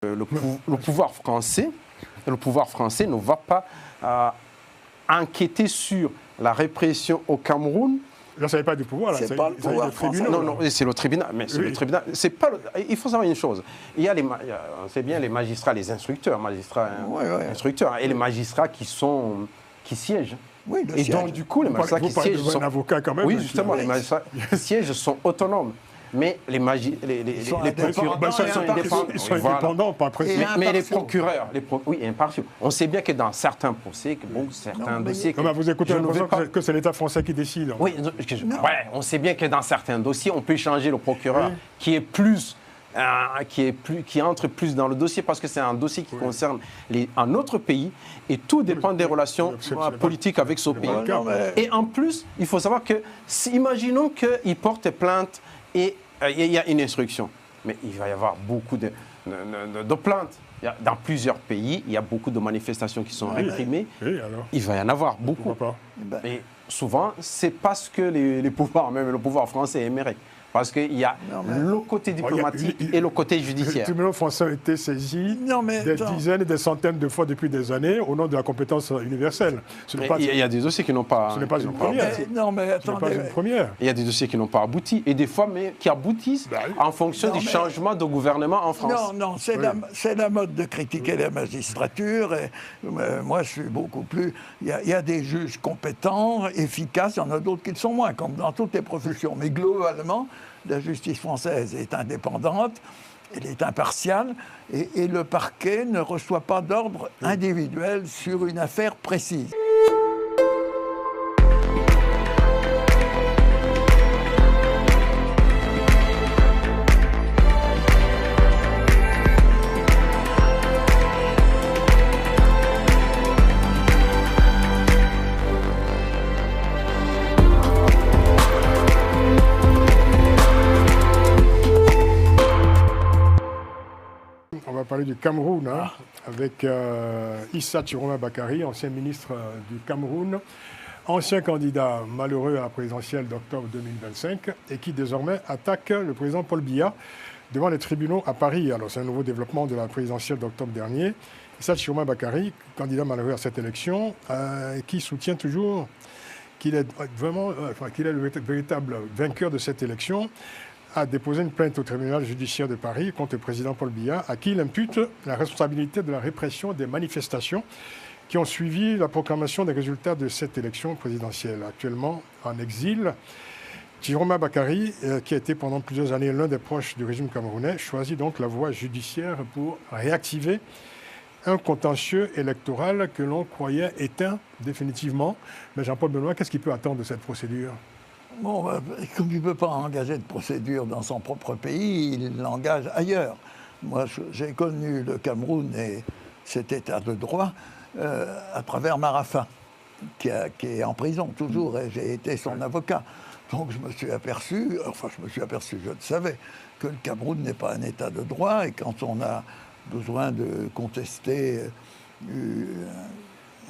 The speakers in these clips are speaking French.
le pouvoir français ne va pas enquêter sur la répression au Cameroun. Là, ça n'est pas du pouvoir, là. C'est pas le pouvoir français. Non, c'est le tribunal. Mais c'est le tribunal. C'est pas. Il faut savoir une chose. Il y a on sait bien les magistrats, les instructeurs, instructeurs, et les magistrats qui siègent. Oui, et donc, du coup, les magistrats qui siègent sont... un avocat quand même. Oui, justement, les magistrats qui siègent sont autonomes. Mais les procureurs sont indépendants, pas précis. Mais les procureurs, oui, impartiaux. On sait bien que dans certains procès, certains dossiers... vous écoutez que c'est l'État français qui décide. Oui, on sait bien que dans certains dossiers, on peut changer le procureur qui entre plus dans le dossier parce que c'est un dossier qui concerne un autre pays et tout dépend des relations politiques avec ce pays. Et en plus, il faut savoir que, imaginons qu'il porte plainte et il y a une instruction. Mais il va y avoir beaucoup de plaintes. Dans plusieurs pays, il y a beaucoup de manifestations qui sont réprimées. Alors. Il va y en avoir beaucoup. Et souvent, c'est parce que les pouvoirs, même le pouvoir français, aimerait. Parce qu'il y a le côté diplomatique et le côté judiciaire. Les tribunaux français ont été saisis des dizaines et des centaines de fois depuis des années au nom de la compétence universelle. Il y a des dossiers qui n'ont pas... Ce n'est pas une première. Non, mais attendez. Il y a des dossiers qui n'ont pas abouti et des fois qui aboutissent en fonction du changement de gouvernement en France. Non, c'est la mode de critiquer la magistrature. Et, moi, je suis beaucoup plus... Il y a des juges compétents, efficaces, il y en a d'autres qui le sont moins, comme dans toutes les professions. Mais globalement, la justice française est indépendante, elle est impartiale, et le parquet ne reçoit pas d'ordre individuel sur une affaire précise. On va parler du Cameroun, avec Issa Chiroma Bakary, ancien ministre du Cameroun, ancien candidat malheureux à la présidentielle d'octobre 2025 et qui désormais attaque le président Paul Biya devant les tribunaux à Paris. Alors c'est un nouveau développement de la présidentielle d'octobre dernier. Issa Chiroma Bakary, candidat malheureux à cette élection, qui soutient toujours qu'il est le véritable vainqueur de cette élection, a déposé une plainte au tribunal judiciaire de Paris contre le président Paul Biya, à qui il impute la responsabilité de la répression des manifestations qui ont suivi la proclamation des résultats de cette élection présidentielle. Actuellement en exil, Chiroma Bakary, qui a été pendant plusieurs années l'un des proches du régime camerounais, choisit donc la voie judiciaire pour réactiver un contentieux électoral que l'on croyait éteint définitivement. Mais Jean-Paul Benoît, qu'est-ce qu'il peut attendre de cette procédure ? Bon, comme il ne peut pas engager de procédure dans son propre pays, il l'engage ailleurs. Moi, j'ai connu le Cameroun et cet état de droit à travers Marafa, qui est en prison toujours, et j'ai été son avocat. Donc je me suis aperçu, je le savais, que le Cameroun n'est pas un état de droit, et quand on a besoin de contester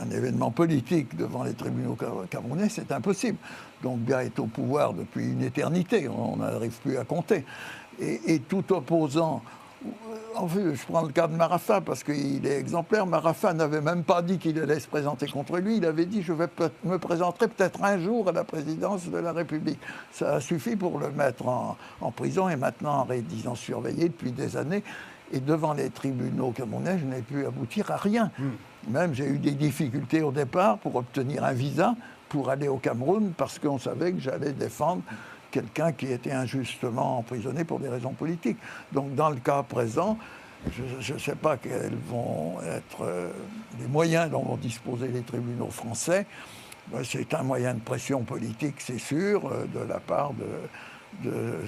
un événement politique devant les tribunaux camerounais, c'est impossible. Donc Biya est au pouvoir depuis une éternité, on n'arrive plus à compter. Et tout opposant, en vue, je prends le cas de Marafa parce qu'il est exemplaire, Marafa n'avait même pas dit qu'il allait se présenter contre lui, il avait dit « je me présenterai peut-être un jour à la présidence de la République ». Ça a suffi pour le mettre en prison et maintenant en résidence surveillée depuis des années. Et devant les tribunaux camerounais, je n'ai pu aboutir à rien. Même j'ai eu des difficultés au départ pour obtenir un visa pour aller au Cameroun parce qu'on savait que j'allais défendre quelqu'un qui était injustement emprisonné pour des raisons politiques. Donc dans le cas présent, je ne sais pas quels vont être les moyens dont vont disposer les tribunaux français. C'est un moyen de pression politique, c'est sûr, de la part de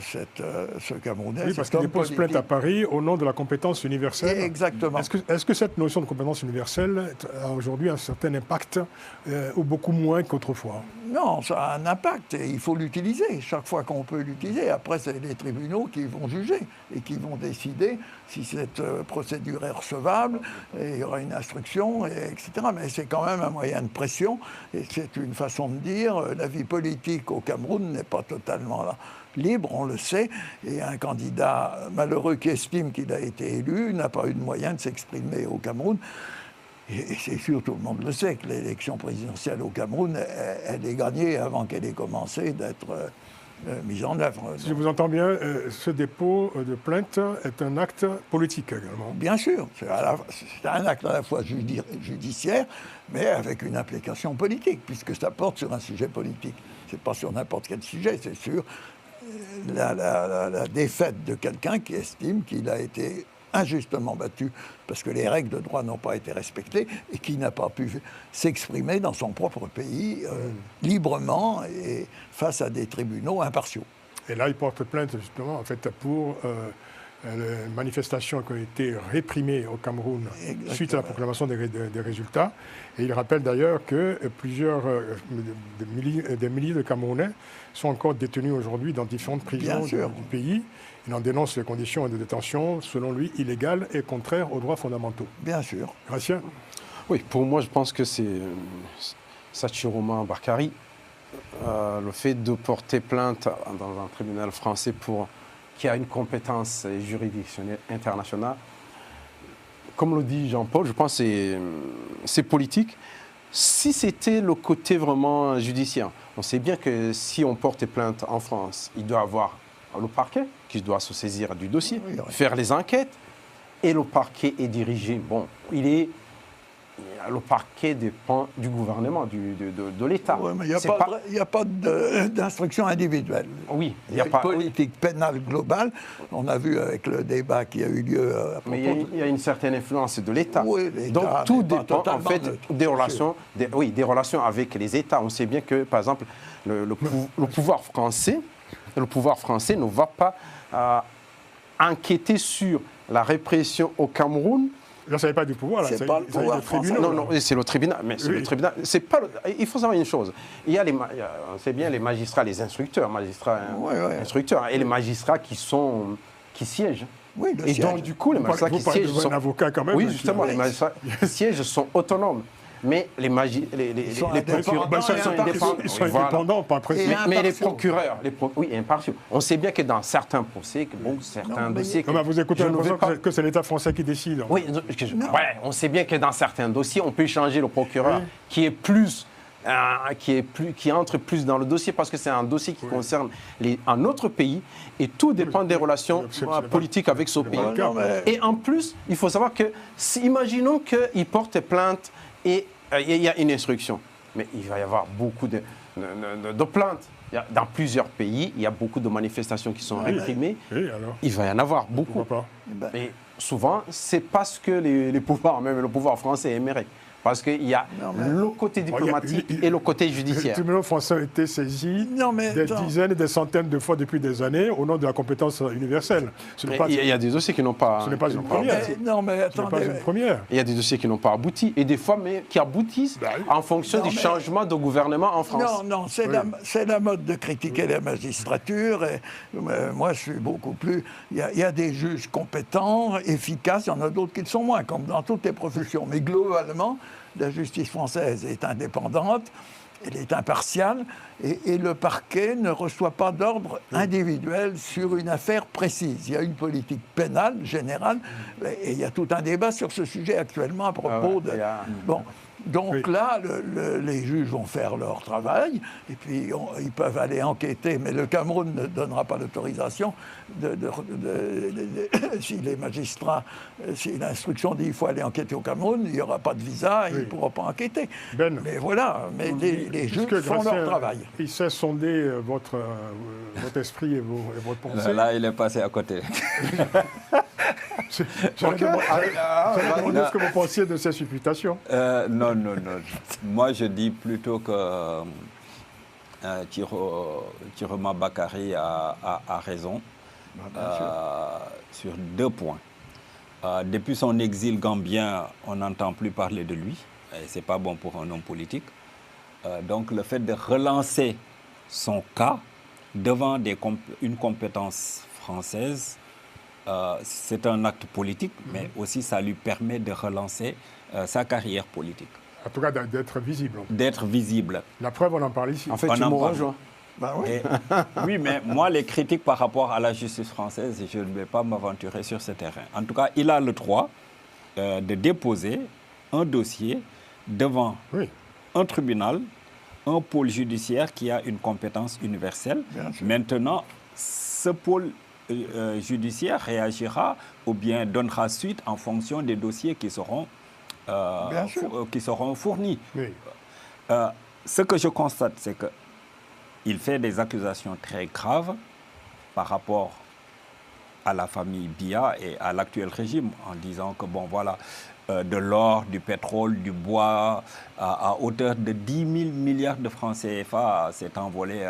ce Camerounais. Oui, parce qu'il dépose plainte à Paris au nom de la compétence universelle. Exactement. Est-ce que cette notion de compétence universelle a aujourd'hui un certain impact ou beaucoup moins qu'autrefois ? Non, ça a un impact et il faut l'utiliser chaque fois qu'on peut l'utiliser. Après, c'est les tribunaux qui vont juger et qui vont décider si cette procédure est recevable, et il y aura une instruction, etc. Mais c'est quand même un moyen de pression et c'est une façon de dire la vie politique au Cameroun n'est pas totalement là. Libre, on le sait, et un candidat malheureux qui estime qu'il a été élu n'a pas eu de moyen de s'exprimer au Cameroun. Et c'est sûr, tout le monde le sait, que l'élection présidentielle au Cameroun, elle est gagnée avant qu'elle ait commencé d'être mise en œuvre. Si je vous entends bien, ce dépôt de plainte est un acte politique également. Bien sûr, c'est un acte à la fois judiciaire, mais avec une implication politique, puisque ça porte sur un sujet politique. Ce n'est pas sur n'importe quel sujet, c'est sur la défaite de quelqu'un qui estime qu'il a été injustement battu parce que les règles de droit n'ont pas été respectées et qui n'a pas pu s'exprimer dans son propre pays librement et face à des tribunaux impartiaux. Et là, il porte plainte justement en fait pour les manifestations qui ont été réprimées au Cameroun. Exactement. Suite à la proclamation des résultats. Et il rappelle d'ailleurs que plusieurs des milliers de Camerounais sont encore détenus aujourd'hui dans différentes prisons du pays. Il en dénonce les conditions de détention, selon lui, illégales et contraires aux droits fondamentaux. Bien sûr. Gratien. Oui, pour moi, je pense que c'est Sachiroma Bakary. Le fait de porter plainte dans un tribunal français qui a une compétence juridictionnelle internationale, comme le dit Jean-Paul, je pense que c'est politique. Si c'était le côté vraiment judiciaire, on sait bien que si on porte plainte en France, il doit avoir le parquet qui doit se saisir du dossier, faire les enquêtes, et le parquet est dirigé. Bon, le parquet dépend du gouvernement, de l'État. Oui, mais il n'y a pas d'instruction individuelle. Oui, il y a une politique pénale globale. On a vu avec le débat qui a eu lieu à propos. Mais il y a une certaine influence de l'État. Oui, donc tout dépend en fait des relations avec les États. On sait bien que, par exemple, le pouvoir français ne va pas enquêter sur la répression au Cameroun. Là, ça n'est pas du pouvoir, là. C'est pas le pouvoir français. Non, c'est le tribunal. Mais c'est le tribunal. C'est pas il faut savoir une chose. On sait bien les magistrats, les instructeurs, instructeurs, et les magistrats qui siègent. Oui, et donc, du coup, les magistrats qui siègent sont... un avocat quand même. Oui, justement, les magistrats qui siègent sont autonomes. Mais les procureurs sont indépendants, pas précis. Mais les procureurs, impartiaux. On sait bien que dans certains procès, certains dossiers... vous écoutez que c'est l'État français qui décide. Oui, on sait bien que dans certains dossiers, on peut changer le procureur qui entre plus dans le dossier parce que c'est un dossier qui concerne un autre pays et tout dépend des relations politiques avec ce pays. Et en plus, il faut savoir que, imaginons qu'il porte plainte et il y a une instruction. Mais il va y avoir beaucoup de plaintes. Dans plusieurs pays, il y a beaucoup de manifestations qui sont réprimées. Il va y en avoir beaucoup. Et souvent, c'est parce que les pouvoirs, même le pouvoir français, aimerait. Parce qu'il y a le côté diplomatique et le côté judiciaire. Les tribunaux français ont été saisis des dizaines et des centaines de fois depuis des années au nom de la compétence universelle. Il y a des dossiers qui n'ont pas... Ce n'est pas une première. Il y a des dossiers qui n'ont pas abouti. Et des fois, mais qui aboutissent en fonction du changement de gouvernement en France. Non, c'est la mode de critiquer la magistrature. Et, moi, je suis beaucoup plus... Il y a des juges compétents, efficaces. Il y en a d'autres qui le sont moins, comme dans toutes les professions. Mais globalement... La justice française est indépendante, elle est impartiale, et le parquet ne reçoit pas d'ordre individuel sur une affaire précise. Il y a une politique pénale générale, et il y a tout un débat sur ce sujet actuellement à propos de... Bon. Donc là, les juges vont faire leur travail, et puis ils peuvent aller enquêter, mais le Cameroun ne donnera pas l'autorisation si les magistrats, si l'instruction dit qu'il faut aller enquêter au Cameroun, il n'y aura pas de visa, et ils ne pourront pas enquêter. Mais voilà, les juges font leur travail. Il sait sonder votre esprit et votre pensée. Là, il est passé à côté. J'aimerais demander ce que vous pensiez de ces supputations. Non. Moi, je dis plutôt que Chiroma Bakary a raison sur 2 points. Depuis son exil gambien, on n'entend plus parler de lui. Et ce n'est pas bon pour un homme politique. donc le fait de relancer son cas devant une compétence française, c'est un acte politique, mais aussi ça lui permet de relancer sa carrière politique. En tout cas, d'être visible. D'être visible. La preuve, on en parle ici. En fait, tu me rejoins. Ben oui. Oui, mais moi, les critiques par rapport à la justice française, je ne vais pas m'aventurer sur ce terrain. En tout cas, il a le droit de déposer un dossier devant un tribunal, un pôle judiciaire qui a une compétence universelle. Maintenant, ce pôle judiciaire réagira ou bien donnera suite en fonction des dossiers qui seront fournis. Oui. Ce que je constate, c'est qu'il fait des accusations très graves par rapport à la famille Biya et à l'actuel régime, en disant que, bon, voilà, de l'or, du pétrole, du bois, à hauteur de 10 000 milliards de francs CFA s'est envolé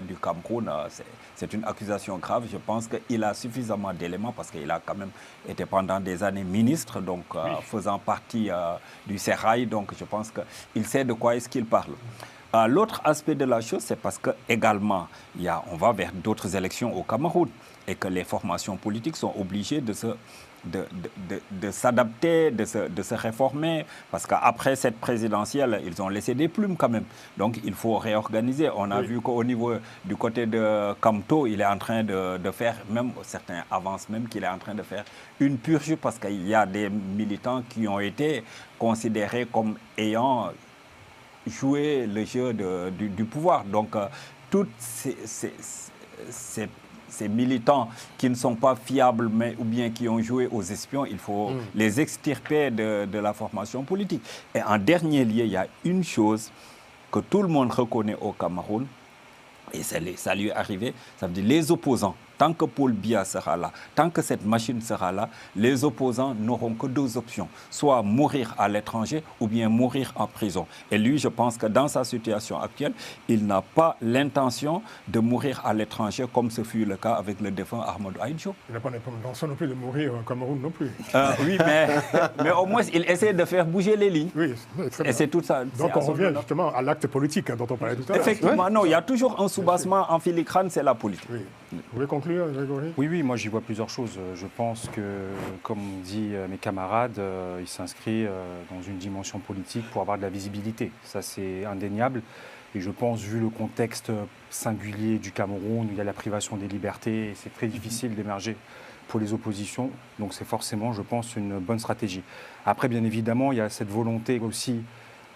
du Cameroun. C'est une accusation grave. Je pense qu'il a suffisamment d'éléments parce qu'il a quand même été pendant des années ministre, donc faisant partie du Sérail. Donc je pense qu'il sait de quoi est-ce qu'il parle. L'autre aspect de la chose, c'est parce que également, on va vers d'autres élections au Cameroun et que les formations politiques sont obligées de s'adapter, de se réformer, parce qu'après cette présidentielle, ils ont laissé des plumes quand même. Donc il faut réorganiser. On a vu qu'au niveau du côté de Kamto, il est en train de faire, même certains avancent même qu'il est en train de faire une purge, parce qu'il y a des militants qui ont été considérés comme ayant joué le jeu du pouvoir. Donc toutes ces militants qui ne sont pas fiables ou bien qui ont joué aux espions, il faut les extirper de la formation politique. Et en dernier lieu, il y a une chose que tout le monde reconnaît au Cameroun, et ça lui est arrivé, ça veut dire les opposants. Tant que Paul Biya sera là, tant que cette machine sera là, les opposants n'auront que deux options, soit mourir à l'étranger ou bien mourir en prison. Et lui, je pense que dans sa situation actuelle, il n'a pas l'intention de mourir à l'étranger comme ce fut le cas avec le défunt Ahmadou Ahidjo. Il n'a pas l'intention non plus de mourir au Cameroun non plus. Oui, mais au moins, il essaie de faire bouger les lignes. Oui, très bien. Et c'est tout ça. Donc on revient justement à l'acte politique dont on parlait tout à l'heure. Effectivement, non, il y a toujours un soubassement en filigrane, c'est la politique. Oui. Vous voulez conclure, Grégory ? Oui, moi j'y vois plusieurs choses. Je pense que, comme dit mes camarades, il s'inscrit dans une dimension politique pour avoir de la visibilité. Ça, c'est indéniable. Et je pense, vu le contexte singulier du Cameroun, où il y a la privation des libertés, c'est très difficile d'émerger pour les oppositions. Donc c'est forcément, je pense, une bonne stratégie. Après, bien évidemment, il y a cette volonté aussi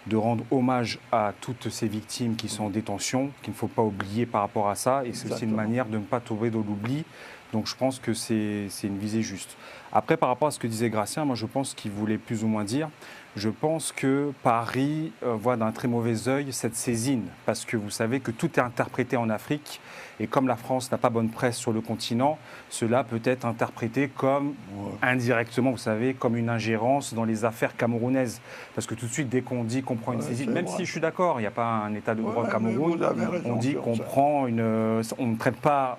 de rendre hommage à toutes ces victimes qui sont en détention, qu'il ne faut pas oublier par rapport à ça. Et c'est aussi une manière de ne pas tomber dans l'oubli. Donc je pense que c'est une visée juste. Après, par rapport à ce que disait Gratien, moi je pense qu'il voulait plus ou moins dire, je pense que Paris voit d'un très mauvais œil cette saisine, parce que vous savez que tout est interprété en Afrique, et comme la France n'a pas bonne presse sur le continent, cela peut être interprété comme, indirectement, vous savez, comme une ingérence dans les affaires camerounaises. Parce que tout de suite, dès qu'on dit qu'on prend une saisine, même si je suis d'accord, il n'y a pas un état de droit au Cameroun, on dit qu'on prend on ne traite pas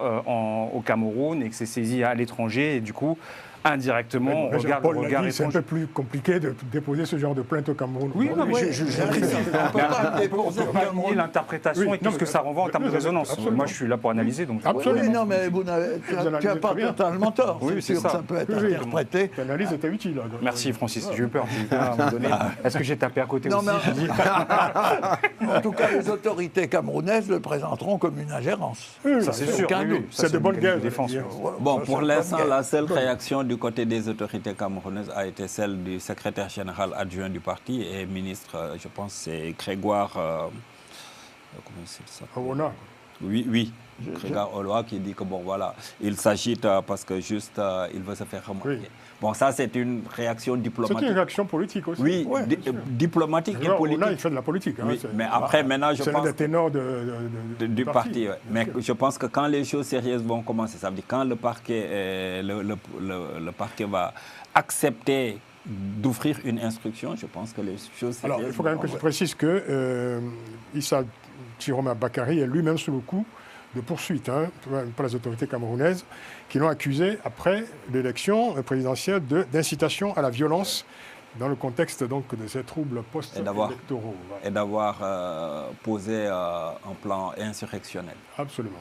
au Cameroun et que c'est saisi à l'étranger, et du coup, indirectement, on regarde le regard étrange. C'est un peu plus compliqué de déposer ce genre de plainte au Cameroun. Oui, non, mais je peut pas nier l'interprétation et tout ce que ça renvoie en termes de résonance. Absolument. Moi, je suis là pour analyser. Donc absolument. Oui, non, mais tu n'as pas totalement tort. Oui, c'est ça. Ça peut être interprété. L'analyse était utile. Merci, Francis. J'ai eu peur. À un moment donné. Est-ce que j'ai tapé à côté aussi En tout cas, les autorités camerounaises le présenteront comme une ingérence. Ça, c'est sûr. C'est de bonne guerre. Bon, pour l'instant, la seule réaction du côté des autorités camerounaises a été celle du secrétaire général adjoint du parti et ministre, je pense, c'est Grégoire... comment c'est ça ? Oui. Grégoire Oloa qui dit que bon voilà, il s'agite parce que juste il veut se faire remarquer. Oui. Bon, ça c'est une réaction diplomatique. C'est une réaction politique aussi. Oui, diplomatique et politique. Là, il fait de la politique. Oui, mais après, maintenant, je pense... C'est le ténor du parti. Ouais. Mais je pense que quand les choses sérieuses vont commencer, ça veut dire quand le parquet, le parquet va accepter d'offrir une instruction, je pense que les choses sérieuses... Alors, il faut quand même que je précise que Issa Chiroma Bakary est lui-même sous le coup de poursuites par les autorités camerounaises qui l'ont accusé, après l'élection présidentielle, d'incitation à la violence Dans le contexte donc de ces troubles post-électoraux. Et d'avoir posé un plan insurrectionnel. Absolument.